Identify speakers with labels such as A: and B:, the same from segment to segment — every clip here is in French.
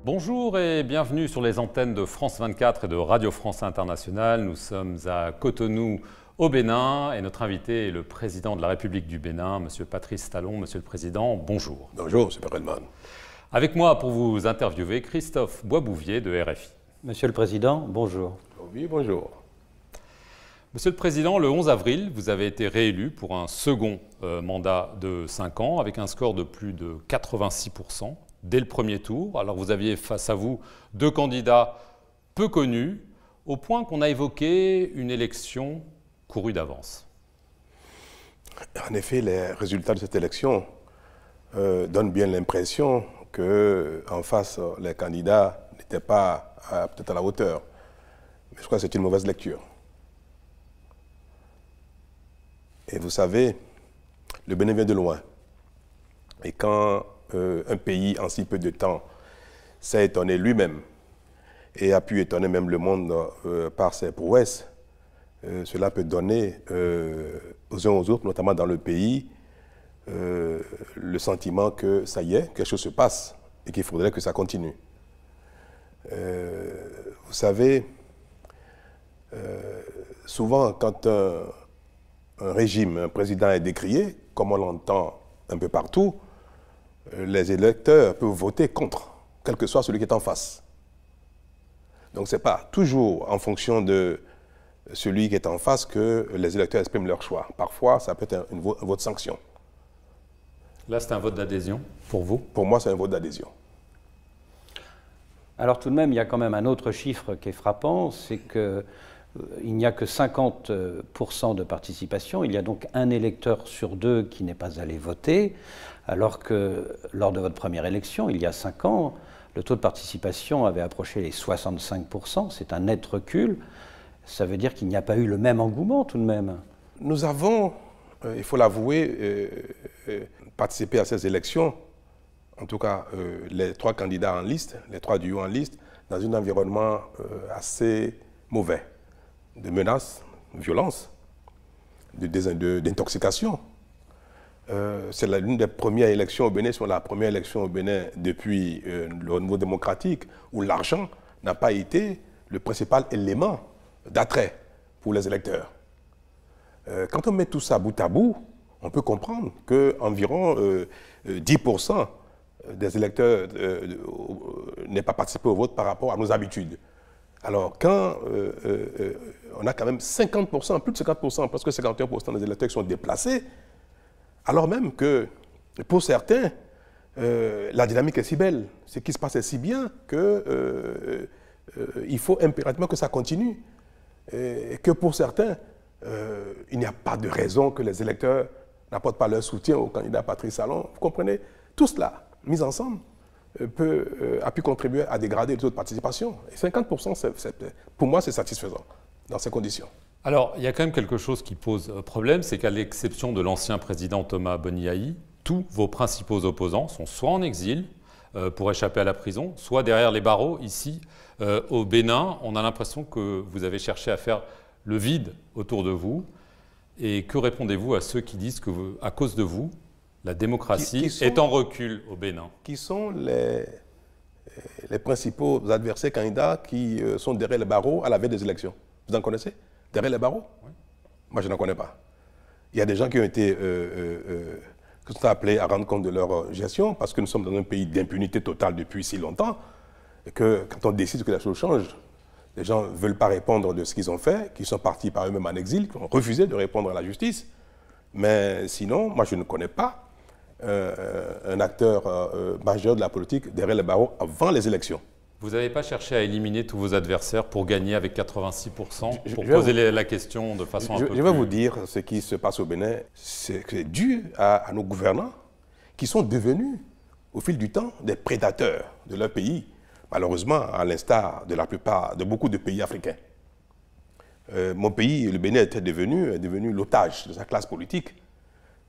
A: Bonjour et bienvenue sur les antennes de France 24 et de Radio France Internationale. Nous sommes à Cotonou, au Bénin, et notre invité est le président de la République du Bénin, M. Patrice Talon. Monsieur le Président, bonjour.
B: Bonjour, M. Perelman.
A: Avec moi pour vous interviewer, Christophe Boisbouvier de RFI.
C: Monsieur le Président, bonjour.
B: Oui, bonjour.
A: Monsieur le Président, le 11 avril, vous avez été réélu pour un second mandat de 5 ans avec un score de plus de 86%. Dès le premier tour. Alors vous aviez face à vous deux candidats peu connus, au point qu'on a évoqué une élection courue d'avance.
B: En effet, les résultats de cette élection donnent bien l'impression qu'en face, les candidats n'étaient pas peut-être à la hauteur. Mais je crois que c'est une mauvaise lecture. Et vous savez, le Bénin vient de loin. Et quand un pays, en si peu de temps, s'est étonné lui-même et a pu étonner même le monde par ses prouesses, cela peut donner aux uns aux autres, notamment dans le pays, le sentiment que ça y est, quelque chose se passe et qu'il faudrait que ça continue. Vous savez, souvent quand un régime, un président est décrié, comme on l'entend un peu partout, les électeurs peuvent voter contre, quel que soit celui qui est en face. Donc ce n'est pas toujours en fonction de celui qui est en face que les électeurs expriment leur choix. Parfois, ça peut être un vote sanction.
A: Là, c'est un vote d'adhésion pour vous? Pour
B: moi, c'est un vote d'adhésion.
C: Alors tout de même, il y a quand même un autre chiffre qui est frappant, c'est qu'il n'y a que 50% de participation. Il y a donc un électeur sur deux qui n'est pas allé voter, alors que lors de votre première élection, il y a 5 ans, le taux de participation avait approché les 65%. C'est un net recul. Ça veut dire qu'il n'y a pas eu le même engouement tout de même.
B: Nous avons, il faut l'avouer, participé à ces élections, en tout cas les 3 candidats en liste, les 3 duos en liste, dans un environnement assez mauvais, de menaces, de violences, d'intoxication. C'est l'une des premières élections au Bénin, c'est la première élection au Bénin depuis le renouveau démocratique, où l'argent n'a pas été le principal élément d'attrait pour les électeurs. Quand on met tout ça bout à bout, on peut comprendre qu'environ 10% des électeurs n'aient pas participé au vote par rapport à nos habitudes. Alors, quand on a quand même 50%, plus de 50%, presque 51% des électeurs qui sont déplacés, alors même que, pour certains, la dynamique est si belle, ce qui se passe est si bien qu'il faut impérativement que ça continue. Et que pour certains, il n'y a pas de raison que les électeurs n'apportent pas leur soutien au candidat Patrice Talon. Vous comprenez? Tout cela, mis ensemble, a pu contribuer à dégrader le taux de participation. Et 50%, pour moi, c'est satisfaisant dans ces conditions.
A: Alors, il y a quand même quelque chose qui pose problème, c'est qu'à l'exception de l'ancien président Thomas Boniaï, tous vos principaux opposants sont soit en exil pour échapper à la prison, soit derrière les barreaux. Ici, au Bénin, on a l'impression que vous avez cherché à faire le vide autour de vous. Et que répondez-vous à ceux qui disent que, à cause de vous, la démocratie est en recul au Bénin? Qui
B: sont les principaux adversaires candidats qui sont derrière les barreaux à la veille des élections? Vous en connaissez? Derrière les barreaux? Oui. Moi, je n'en connais pas. Il y a des gens qui ont été qui sont appelés à rendre compte de leur gestion, parce que nous sommes dans un pays d'impunité totale depuis si longtemps, et que quand on décide que la chose change, les gens ne veulent pas répondre de ce qu'ils ont fait, qui sont partis par eux-mêmes en exil, qui ont refusé de répondre à la justice. Mais sinon, moi, je ne connais pas un acteur majeur de la politique derrière les barreaux avant les élections.
A: Vous n'avez pas cherché à éliminer tous vos adversaires pour gagner avec 86%, pour poser la question de façon un peu plus...
B: Je vais vous dire ce qui se passe au Bénin. C'est dû à nos gouvernants qui sont devenus, au fil du temps, des prédateurs de leur pays, malheureusement, à l'instar de beaucoup de pays africains. Mon pays, le Bénin, est devenu l'otage de sa classe politique,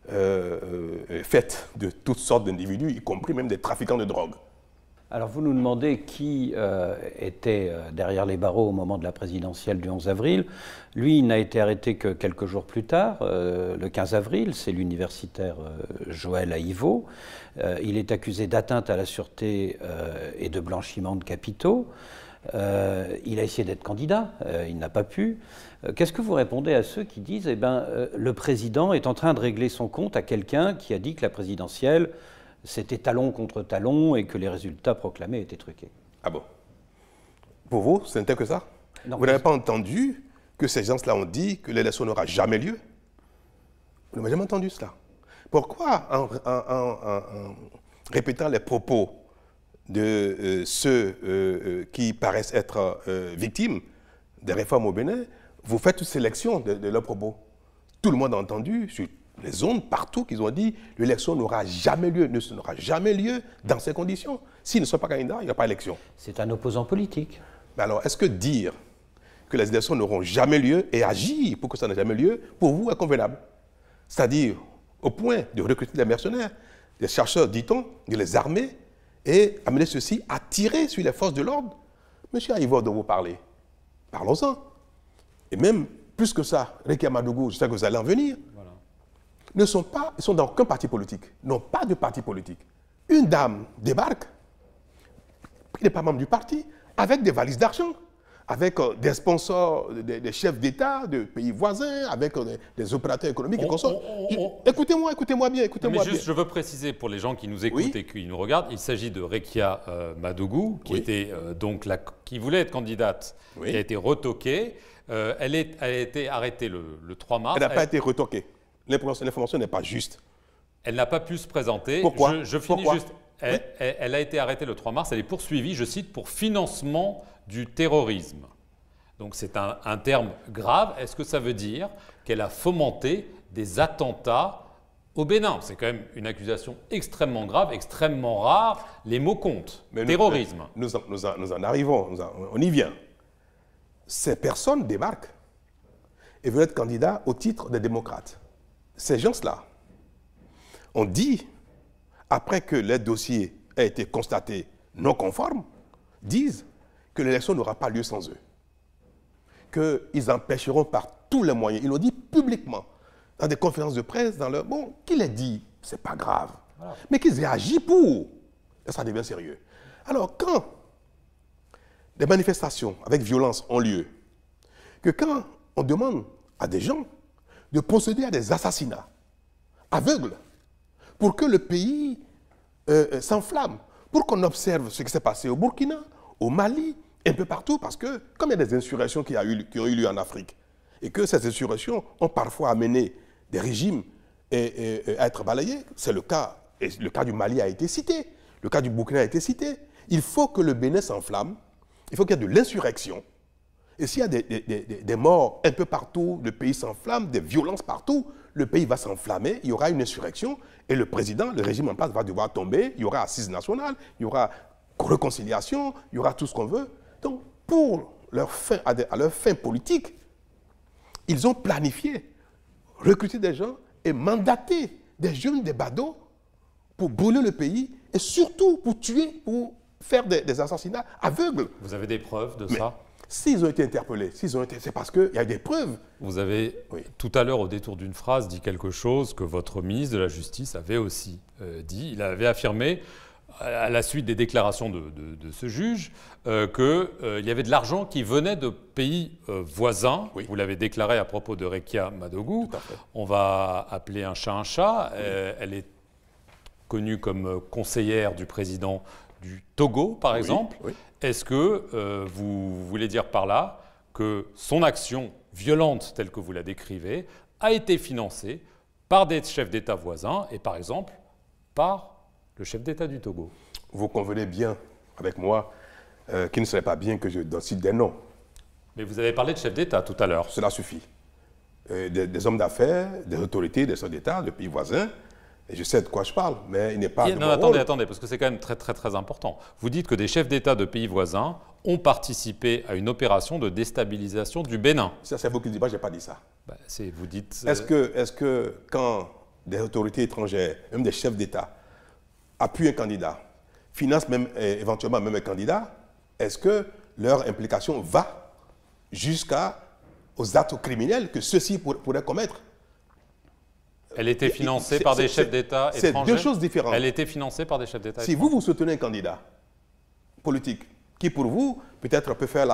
B: faite de toutes sortes d'individus, y compris même des trafiquants de drogue.
C: Alors vous nous demandez qui était derrière les barreaux au moment de la présidentielle du 11 avril. Lui, il n'a été arrêté que quelques jours plus tard, le 15 avril, c'est l'universitaire Joël Aïvo. Il est accusé d'atteinte à la sûreté et de blanchiment de capitaux. Il a essayé d'être candidat, il n'a pas pu. Qu'est-ce que vous répondez à ceux qui disent le président est en train de régler son compte à quelqu'un qui a dit que la présidentielle, c'était talon contre talon et que les résultats proclamés étaient truqués?
B: Ah bon? Pour vous, ce n'était que ça?
C: Non,
B: vous n'avez pas entendu que ces gens-là ont dit que l'élection n'aura jamais lieu? Vous n'avez jamais entendu cela? Pourquoi, en répétant les propos de ceux qui paraissent être victimes des réformes au Bénin, vous faites une sélection de leurs propos? Tout le monde a entendu sur les ondes, partout, qu'ils ont dit que l'élection n'aura jamais lieu, n'aura jamais lieu dans ces conditions. S'ils ne sont pas candidats, il n'y a pas d'élection.
C: C'est un opposant politique.
B: Mais alors, est-ce que dire que les élections n'auront jamais lieu et agir pour que ça n'ait jamais lieu, pour vous, est convenable? C'est-à-dire, au point de recruter des mercenaires, des chercheurs, dit-on, de les armer et amener ceux-ci à tirer sur les forces de l'ordre? Monsieur Aïvo, dont vous parlez, parlons-en. Et même plus que ça, Rekia Madougou, je sais que vous allez en venir, ils sont dans aucun parti politique, n'ont pas de parti politique. Une dame débarque, qui n'est pas membre du parti, avec des valises d'argent, avec des sponsors, des chefs d'État de pays voisins, avec des opérateurs économiques et consorts. Écoutez-moi bien, écoutez-moi bien.
A: Je veux préciser pour les gens qui nous écoutent et qui nous regardent, il s'agit de Rekia Madougou, qui était qui voulait être candidate, qui a été retoquée. Elle a été arrêtée le 3 mars.
B: Elle n'a pas été retoquée. L'information n'est pas juste.
A: Elle n'a pas pu se présenter.
B: Pourquoi?
A: Je finis juste. Elle a été arrêtée le 3 mars. Elle est poursuivie, je cite, pour financement du terrorisme. Donc c'est un terme grave. Est-ce que ça veut dire qu'elle a fomenté des attentats au Bénin? C'est quand même une accusation extrêmement grave, extrêmement rare. Les mots comptent.
B: Mais
A: terrorisme.
B: Nous en arrivons, on y vient. Ces personnes débarquent et veulent être candidats au titre des démocrates. Ces gens-là ont dit, après que leur dossier a été constaté non conforme, disent que l'élection n'aura pas lieu sans eux. Qu'ils empêcheront par tous les moyens. Ils l'ont dit publiquement, dans des conférences de presse, dans leur... Bon, qui les dit, c'est pas grave. Voilà. Mais qu'ils aient agi pour. Et ça devient sérieux. Alors, quand des manifestations avec violence ont lieu, que quand on demande à des gens de procéder à des assassinats aveugles pour que le pays s'enflamme, pour qu'on observe ce qui s'est passé au Burkina, au Mali, un peu partout, parce que comme il y a des insurrections qui ont eu lieu en Afrique, et que ces insurrections ont parfois amené des régimes à être balayés, c'est le cas, et le cas du Mali a été cité, le cas du Burkina a été cité. Il faut que le Bénin s'enflamme, il faut qu'il y ait de l'insurrection. Et s'il y a des morts un peu partout, le pays s'enflamme, des violences partout, le pays va s'enflammer, il y aura une insurrection, et le président, le régime en place va devoir tomber, il y aura assise nationale, il y aura réconciliation, il y aura tout ce qu'on veut. Donc, pour leur fin, à leur fin politique, ils ont planifié, recruté des gens et mandaté des jeunes, des badauds, pour brûler le pays, et surtout pour tuer, pour faire des assassinats aveugles.
A: Vous avez des preuves de ça?
B: S'ils ont été interpellés, c'est parce qu'il y a des preuves.
A: Vous avez, tout à l'heure, au détour d'une phrase, dit quelque chose que votre ministre de la Justice avait aussi dit. Il avait affirmé, à la suite des déclarations de ce juge, qu'il y avait de l'argent qui venait de pays voisins. Oui. Vous l'avez déclaré à propos de Rekia Madougou. On va appeler un chat un chat. Elle est connue comme conseillère du président du Togo, par exemple. Oui. Est-ce que vous voulez dire par là que son action violente, telle que vous la décrivez, a été financée par des chefs d'État voisins et, par exemple, par le chef d'État du Togo?
B: Vous convenez bien avec moi qu'il ne serait pas bien que je cite des noms.
A: Mais vous avez parlé de chefs d'État tout à l'heure.
B: Cela suffit. Des hommes d'affaires, des autorités, des chefs d'État, de pays voisins. Et je sais de quoi je parle, mais il n'est pas...
A: Non, attendez, parce que c'est quand même très important. Vous dites que des chefs d'État de pays voisins ont participé à une opération de déstabilisation du Bénin.
B: Ça, c'est vous qui le dites, moi, je n'ai pas dit ça.
A: Ben, vous dites...
B: Est-ce que quand des autorités étrangères, même des chefs d'État, appuient un candidat, financent même, éventuellement même un candidat, est-ce que leur implication va jusqu'aux actes criminels que ceux-ci pourraient commettre?
A: Elle était financée par des chefs d'État étrangers?
B: C'est deux choses différentes.
A: Elle était financée par des chefs d'État étrangers?
B: Si vous soutenez un candidat politique qui, pour vous, peut-être peut faire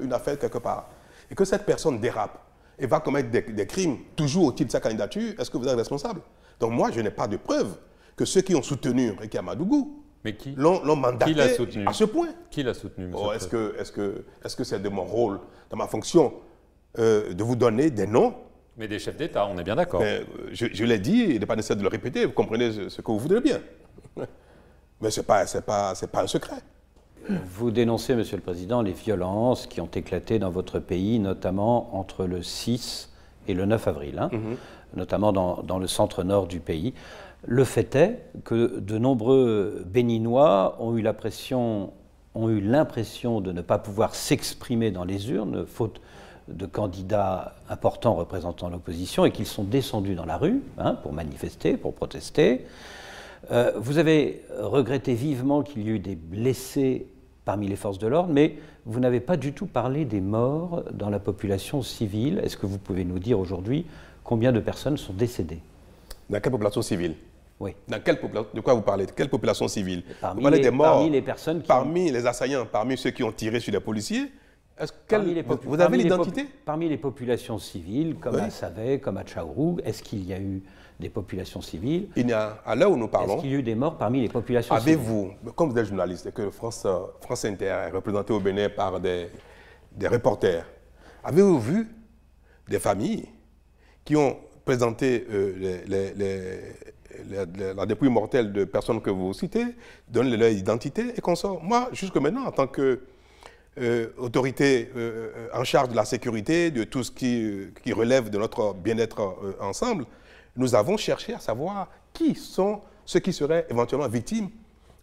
B: une affaire quelque part, et que cette personne dérape et va commettre des crimes toujours au titre de sa candidature, est-ce que vous êtes responsable? Donc moi, je n'ai pas de preuve que ceux qui ont soutenu Ricky Amadougou l'ont mandaté à ce point.
A: Qui l'a soutenu, monsieur le Président?
B: Est-ce que c'est de mon rôle, de ma fonction, de vous donner des noms?
A: Mais des chefs d'État, on est bien d'accord.
B: Je l'ai dit, il n'est pas nécessaire de le répéter, vous comprenez ce que vous voudrez bien. Mais ce n'est pas un secret.
C: Vous dénoncez, Monsieur le Président, les violences qui ont éclaté dans votre pays, notamment entre le 6 et le 9 avril, notamment dans le centre-nord du pays. Le fait est que de nombreux Béninois ont eu l'impression de ne pas pouvoir s'exprimer dans les urnes, faute de candidats importants représentant l'opposition, et qu'ils sont descendus dans la rue pour manifester, pour protester. Vous avez regretté vivement qu'il y ait eu des blessés parmi les forces de l'ordre, mais vous n'avez pas du tout parlé des morts dans la population civile. Est-ce que vous pouvez nous dire aujourd'hui combien de personnes sont décédées?
B: Dans quelle population civile?
C: Oui.
B: De quoi vous parlez? De quelle population civile?
C: Parmi
B: vous parlez des morts,
C: parmi les personnes qui
B: parmi les assaillants, parmi ceux qui ont tiré sur les policiers. Vous avez l'identité?
C: Parmi les populations civiles, comme à Savé, comme à Tchaourou, est-ce qu'il y a eu des populations civiles?
B: À l'heure où nous parlons,
C: est-ce qu'il y a eu des morts parmi les populations civiles?
B: Avez-vous, comme vous êtes journaliste et que France Inter est représentée au Bénin par des reporters, avez-vous vu des familles qui ont présenté la dépouille mortelle de personnes que vous citez, donnent leur identité et qu'on sort? Moi, jusque maintenant, en tant que autorité en charge de la sécurité, de tout ce qui relève de notre bien-être ensemble, nous avons cherché à savoir qui sont ceux qui seraient éventuellement victimes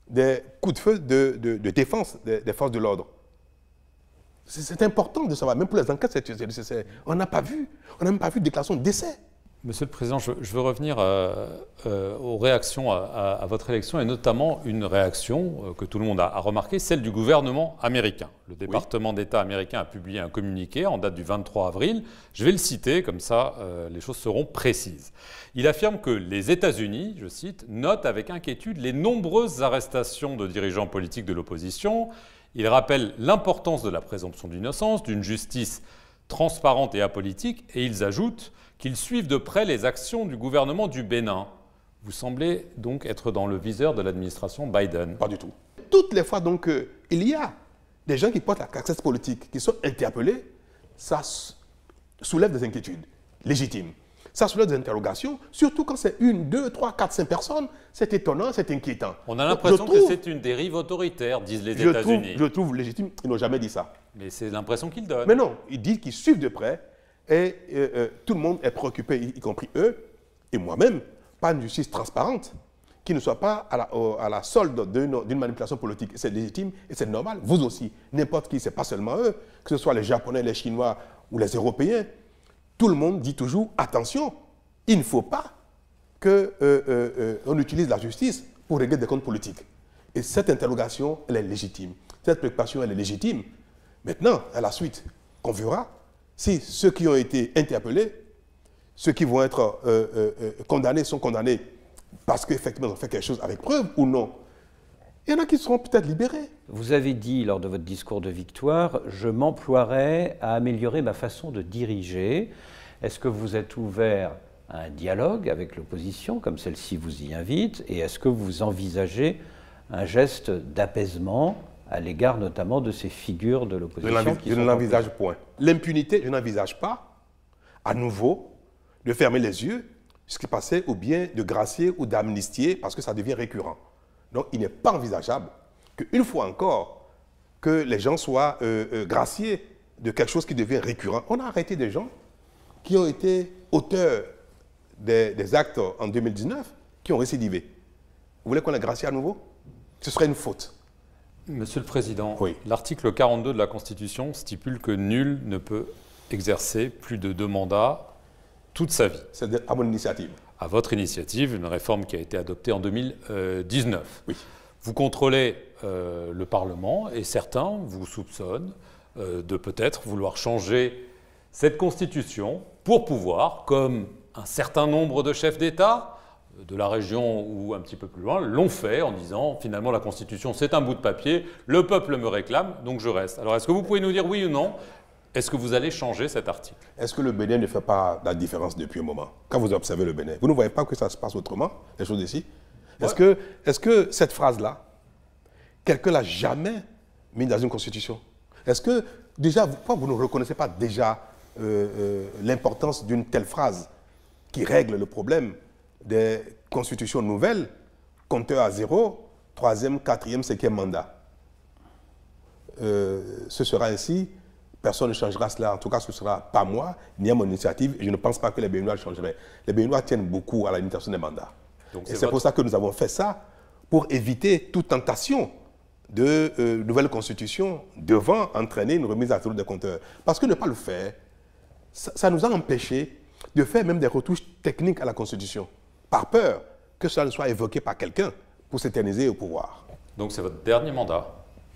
B: des coups de feu de défense des forces de l'ordre. C'est important de savoir, même pour les enquêtes, c'est nécessaire. On n'a pas vu, on n'a même pas vu de déclaration de décès.
A: Monsieur le Président, je veux revenir aux réactions à votre élection, et notamment une réaction que tout le monde a remarquée, celle du gouvernement américain. Le département d'État américain a publié un communiqué en date du 23 avril. Je vais le citer, comme ça les choses seront précises. Il affirme que les États-Unis, je cite, notent avec inquiétude les nombreuses arrestations de dirigeants politiques de l'opposition. Il rappelle l'importance de la présomption d'innocence, d'une justice transparente et apolitique, et ils ajoutent qu'ils suivent de près les actions du gouvernement du Bénin. Vous semblez donc être dans le viseur de l'administration Biden.
B: Pas du tout. Toutes les fois donc il y a des gens qui portent la casquette politique, qui sont interpellés, ça soulève des inquiétudes légitimes. Ça soulève des interrogations, surtout quand c'est 1, 2, 3, 4, 5 personnes. C'est étonnant, c'est inquiétant.
A: On a l'impression que c'est une dérive autoritaire, disent les États-Unis.
B: Je le trouve légitime, ils n'ont jamais dit ça.
A: Mais c'est l'impression qu'ils donnent.
B: Mais non, ils disent qu'ils suivent de près. Et tout le monde est préoccupé, y compris eux, et moi-même, par une justice transparente, qui ne soit pas à la solde d'une manipulation politique. C'est légitime et c'est normal. Vous aussi, n'importe qui, ce n'est pas seulement eux, que ce soit les Japonais, les Chinois ou les Européens, tout le monde dit toujours, attention, il ne faut pas qu'on utilise la justice pour régler des comptes politiques. Et cette interrogation, elle est légitime. Cette préoccupation, elle est légitime. Maintenant, à la suite, qu'on verra si ceux qui ont été interpellés, ceux qui vont être condamnés sont condamnés parce qu'effectivement ils ont fait quelque chose avec preuve ou non. Il y en a qui seront peut-être libérés.
C: Vous avez dit lors de votre discours de victoire, je m'emploierai à améliorer ma façon de diriger. Est-ce que vous êtes ouvert à un dialogue avec l'opposition, comme celle-ci vous y invite, et est-ce que vous envisagez un geste d'apaisement à l'égard notamment de ces figures de l'opposition?
B: Je ne l'envisage point. L'impunité, je n'envisage pas, à nouveau, de fermer les yeux sur ce qui passait, ou bien de gracier ou d'amnistier, parce que ça devient récurrent. Donc, il n'est pas envisageable qu'une fois encore, que les gens soient graciés de quelque chose qui devient récurrent. On a arrêté des gens qui ont été auteurs des actes en 2019, qui ont récidivé. Vous voulez qu'on les gracie à nouveau? Ce serait une faute.
A: Monsieur le Président, l'article 42 de la Constitution stipule que nul ne peut exercer plus de 2 mandats toute sa vie.
B: C'est à mon initiative.
A: À votre initiative, une réforme qui a été adoptée en 2019.
B: Oui.
A: Vous contrôlez le Parlement et certains vous soupçonnent de peut-être vouloir changer cette Constitution pour pouvoir, comme un certain nombre de chefs d'État, de la région ou un petit peu plus loin, l'ont fait en disant finalement la Constitution c'est un bout de papier, le peuple me réclame, donc je reste. Alors est-ce que vous pouvez nous dire oui ou non, est-ce que vous allez changer cet article?
B: Est-ce que le Bénin ne fait pas la différence depuis un moment? Quand vous observez le Bénin, vous ne voyez pas que ça se passe autrement, les choses ici?
A: Ouais.
B: Est-ce que cette phrase-là, quelqu'un l'a jamais mise dans une constitution? Est-ce que, déjà, pourquoi vous ne reconnaissez pas déjà l'importance d'une telle phrase qui règle le problème des constitutions nouvelles, compteur à 0, 3e, 4e, 5e mandat? Ce sera ainsi, personne ne changera cela. En tout cas, ce ne sera pas moi, ni à mon initiative, et je ne pense pas que les Béninois changeraient. Les Béninois tiennent beaucoup à la limitation des mandats. Et c'est pour ça que nous avons fait ça, pour éviter toute tentation de nouvelle constitution devant entraîner une remise à zéro des compteurs. Parce que ne pas le faire, ça nous a empêchés de faire même des retouches techniques à la constitution, par peur que cela ne soit évoqué par quelqu'un pour s'éterniser au pouvoir.
A: Donc c'est votre dernier mandat?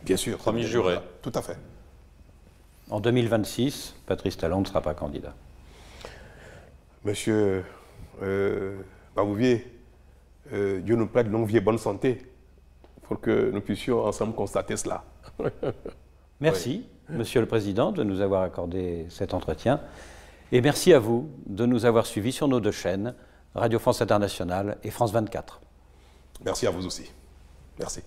B: Bien sûr.
A: Premier juré.
B: Tout à fait.
C: En 2026, Patrice Talon ne sera pas candidat.
B: Monsieur Babouvier, Dieu nous prête longue vie et bonne santé pour que nous puissions ensemble constater cela.
C: Merci, Monsieur le Président, de nous avoir accordé cet entretien. Et merci à vous de nous avoir suivis sur nos deux chaînes, Radio France Internationale et France 24.
B: Merci à vous aussi. Merci.